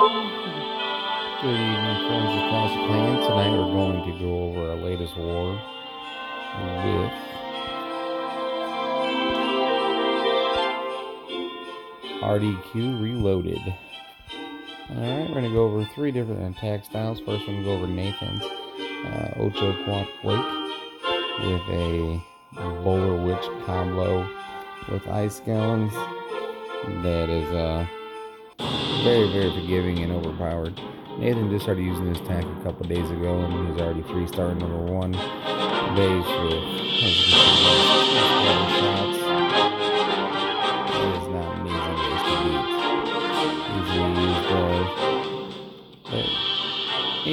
Good evening, friends across the clan. Tonight we're going to go over our latest war with RDQ Reloaded. Alright, we're going to go over 3 different attack styles. First, we're going to go over Nathan's Ocho Quad Quake with a Bowler Witch combo with Ice Gallons. That is very, very forgiving and overpowered. Nathan just started using this attack a couple days ago, and he's already 3-star number 1 base with, as you can see, shots. That is not an easy base to beat. Easily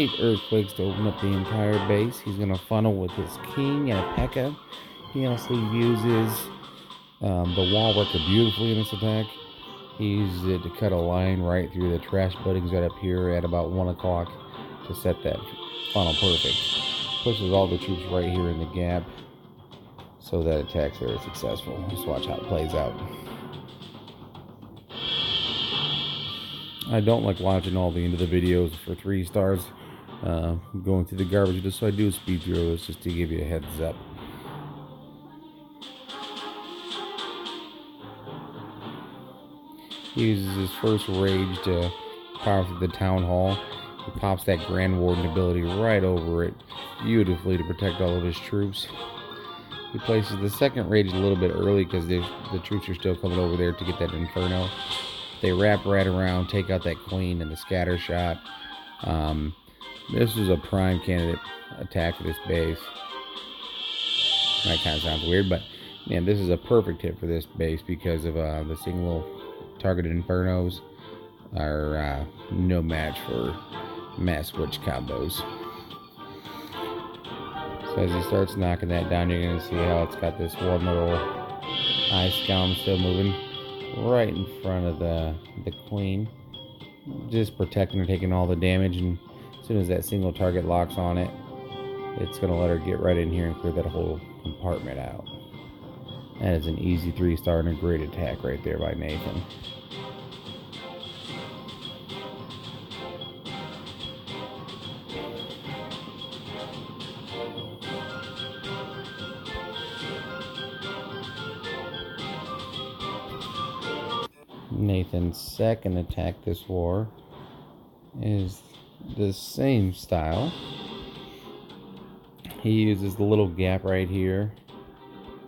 used 8 earthquakes to open up the entire base. He's going to funnel with his king and a P.E.K.K.A. He also uses the wall worker beautifully in this attack. He uses it to cut a line right through the trash buildings right up here at about 1 o'clock to set that funnel perfect. Pushes all the troops right here in the gap, so that attack's very successful. Let's watch how it plays out. I don't like watching all the end of the videos for 3 stars, going through the garbage, just so I do a speed through this just to give you a heads up. He uses his first rage to power through the town hall. He pops that Grand Warden ability right over it beautifully to protect all of his troops. He places the second rage a little bit early because the troops are still coming over there to get that Inferno. They wrap right around, take out that Queen and the scatter shot. This is a prime candidate attack for this base. That kind of sounds weird, but man, this is a perfect hit for this base because of the single targeted Infernos are no match for mass switch combos. So as he starts knocking that down, you're going to see how it's got this one little ice column still moving right in front of the Queen, just protecting her, taking all the damage. And as soon as that single target locks on it, it's going to let her get right in here and clear that whole compartment out. That is an easy 3-star and a great attack right there by Nathan. Nathan's second attack this war is the same style. He uses the little gap right here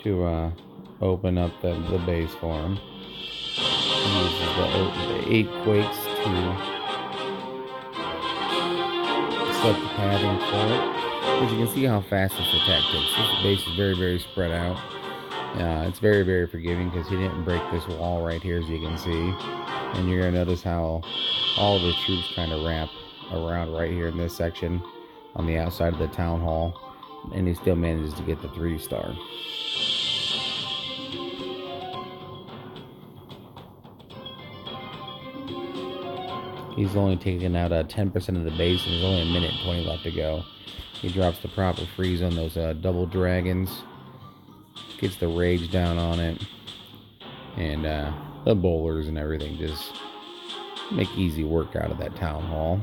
to open up the base for him. He uses the 8 quakes to set the padding for it. As you can see how fast this attack takes. This base is very, very spread out. It's very, very forgiving because he didn't break this wall right here, as you can see. And you're going to notice how all of his troops kind of wrap around right here in this section on the outside of the town hall. And he still manages to get the 3-star. He's only taken out 10% of the base, and there's only 1 minute and 20 left to go. He drops the proper freeze on those double dragons. Gets the rage down on it. And the bowlers and everything just make easy work out of that town hall.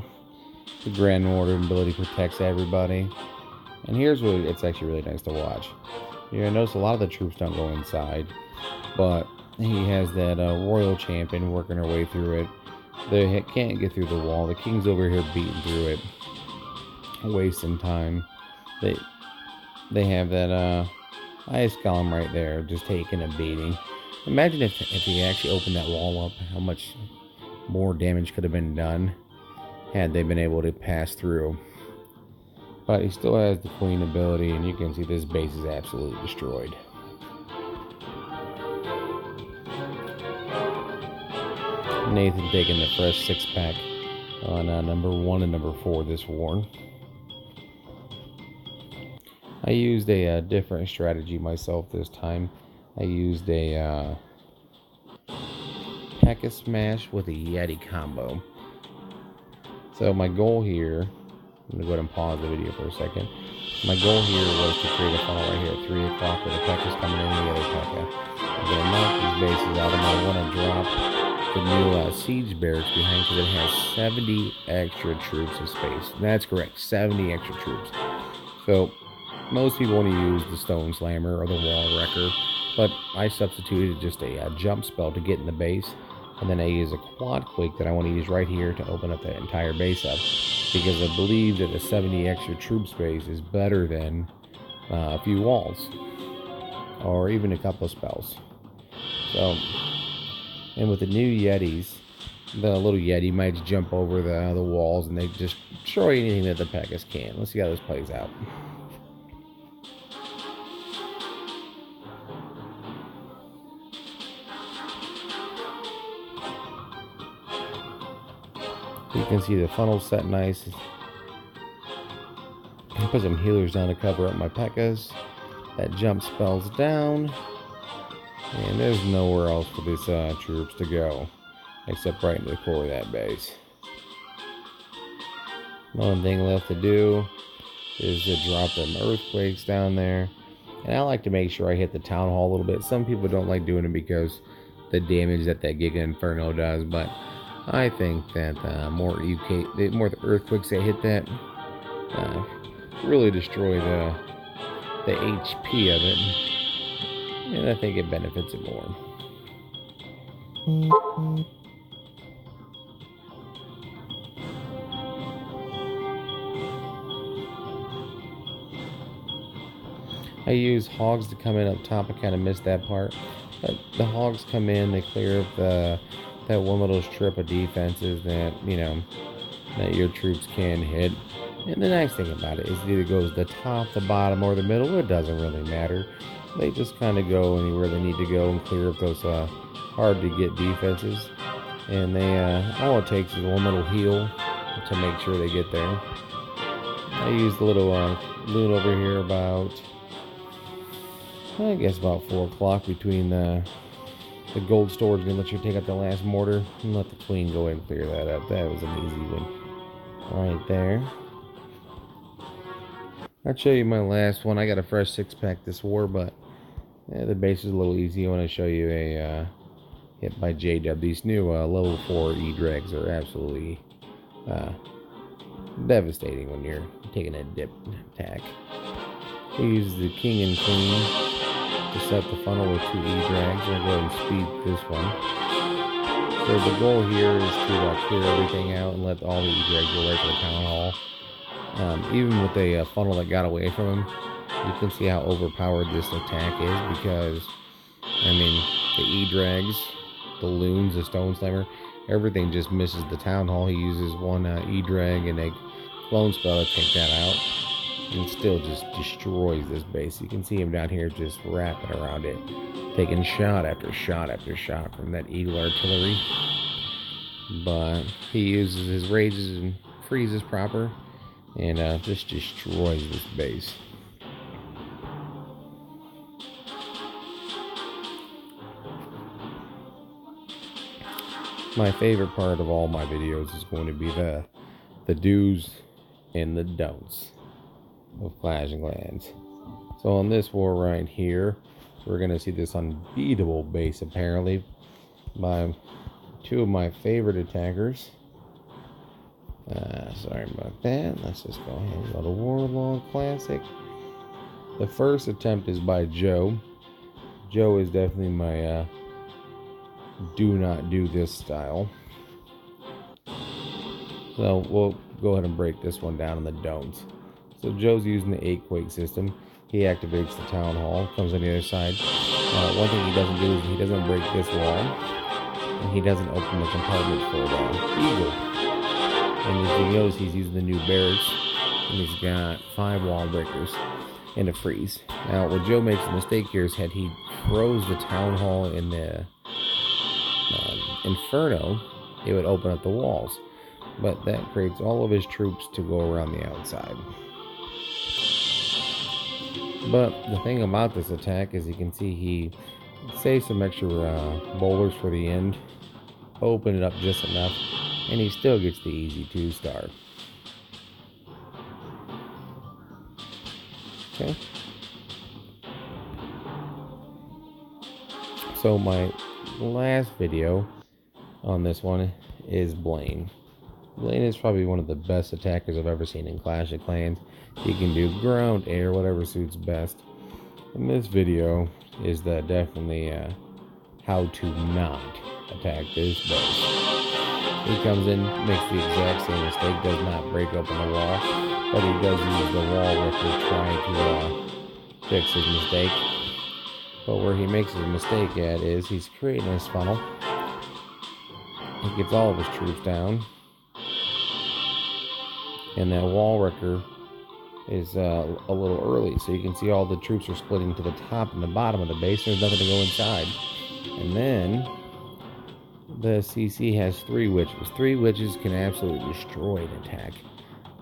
The Grand Warden ability protects everybody. And here's what it's actually really nice to watch. You're going to notice a lot of the troops don't go inside, but he has that Royal Champion working her way through it. They can't get through the wall. The King's over here beating through it, wasting time. They have that ice column right there, just taking a beating. Imagine if he actually opened that wall up, how much more damage could have been done had they been able to pass through. But he still has the Queen ability, and you can see this base is absolutely destroyed. Nathan taking the fresh 6-pack on number 1 and number 4 this war. I used a different strategy myself this time. I used a P.E.K.K.A. smash with a Yeti combo. So my goal here, I'm going to go ahead and pause the video for a second. My goal here was to create a funnel right here at 3 o'clock where the P.E.K.K.A.'s coming in and the other P.E.K.K.A. I'm going to knock these bases out. I'm going to want to drop the new siege barracks behind because it has 70 extra troops of space. That's correct, 70 extra troops. So most people want to use the stone slammer or the wall wrecker, but I substituted just a jump spell to get in the base, and then I use a quad quake that I want to use right here to open up the entire base up, because I believe that the 70 extra troop space is better than a few walls or even a couple of spells. So, and with the new Yetis, the little Yeti might jump over the walls and they just destroy anything that the Pekkas can. Let's see how this plays out. You can see the funnel set nice. I put some healers down to cover up my Pekkas. That jump spells down. And there's nowhere else for these troops to go, except right in the core of that base. The only thing left to do is to drop them earthquakes down there. And I like to make sure I hit the town hall a little bit. Some people don't like doing it because the damage that Giga Inferno does, but I think that the more the earthquakes that hit that, really destroy the HP of it, and I think it benefits it more. I use hogs to come in up top. I kind of missed that part, but the hogs come in, they clear up that one little strip of defenses that that your troops can hit. And the nice thing about it is it either goes the top, the bottom, or the middle. It doesn't really matter. They just kind of go anywhere they need to go and clear up those hard to get defenses. And they all it takes is one little heal to make sure they get there. I use the little loon over here about, I guess, about 4 o'clock between the gold storage and let you take out the last mortar and let the queen go and clear that up. That was an easy one right there. I'll show you my last one. I got a fresh 6-pack this war, but the base is a little easy. I want to show you a hit by JW. These new level 4 E-Drags are absolutely devastating when you're taking a dip attack. We use the king and queen to set the funnel with 2 E-Drags. I'm going to go ahead and speed this one. So the goal here is to clear everything out and let all the E-Drags go right to the town hall. Even with the funnel that got away from him, you can see how overpowered this attack is, because, I mean, the E-Drags, the loons, the stone slammer, everything just misses the town hall. He uses one E-Drag and a clone spell to take that out, and still just destroys this base. You can see him down here just wrapping around it, taking shot after shot after shot from that Eagle artillery. But he uses his rages and freezes proper, and just destroys this base. My favorite part of all my videos is going to be the do's and the don'ts of Clash of Clans. So on this war right here, we're going to see this unbeatable base apparently by 2 of my favorite attackers. Sorry about that. Let's just go ahead and go to Warlord Classic. The first attempt is by Joe. Joe is definitely my do not do this style. So we'll go ahead and break this one down in the don'ts. So Joe's using the 8-quake system. He activates the town hall, comes on the other side. One thing he doesn't do is he doesn't break this wall, and he doesn't open the compartment for the eagle. And as you notice, he's using the new barracks, and he's got 5 wall breakers and a freeze. Now, what Joe makes a mistake here is had he froze the town hall in the Inferno, it would open up the walls. But that creates all of his troops to go around the outside. But the thing about this attack is you can see he saves some extra boulders for the end, open it up just enough, and he still gets the easy 2-star. Okay. So my last video, on this one is Blaine. Blaine is probably one of the best attackers I've ever seen in Clash of Clans. He can do ground, air, whatever suits best. And this video is definitely how to not attack this base. He comes in, makes the exact same mistake, does not break open the wall, but he does use the wall ripper trying to fix his mistake. But where he makes his mistake at is he's creating this funnel. He gets all of his troops down, and that wall wrecker is a little early, so you can see all the troops are splitting to the top and the bottom of the base. There's nothing to go inside. And then the CC has 3 witches. 3 witches can absolutely destroy an attack.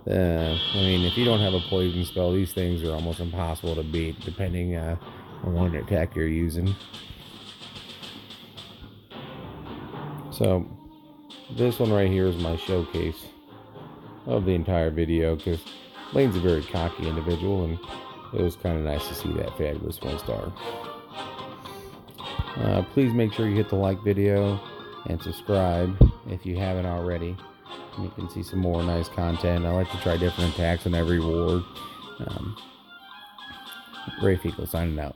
I mean, if you don't have a poison spell, these things are almost impossible to beat, depending on what attack you're using. So this one right here is my showcase of the entire video, because Blaine's a very cocky individual, and it was kind of nice to see that fabulous 1-star. Please make sure you hit the like video and subscribe if you haven't already. You can see some more nice content. I like to try different attacks in every war. Ray Fecal signing out.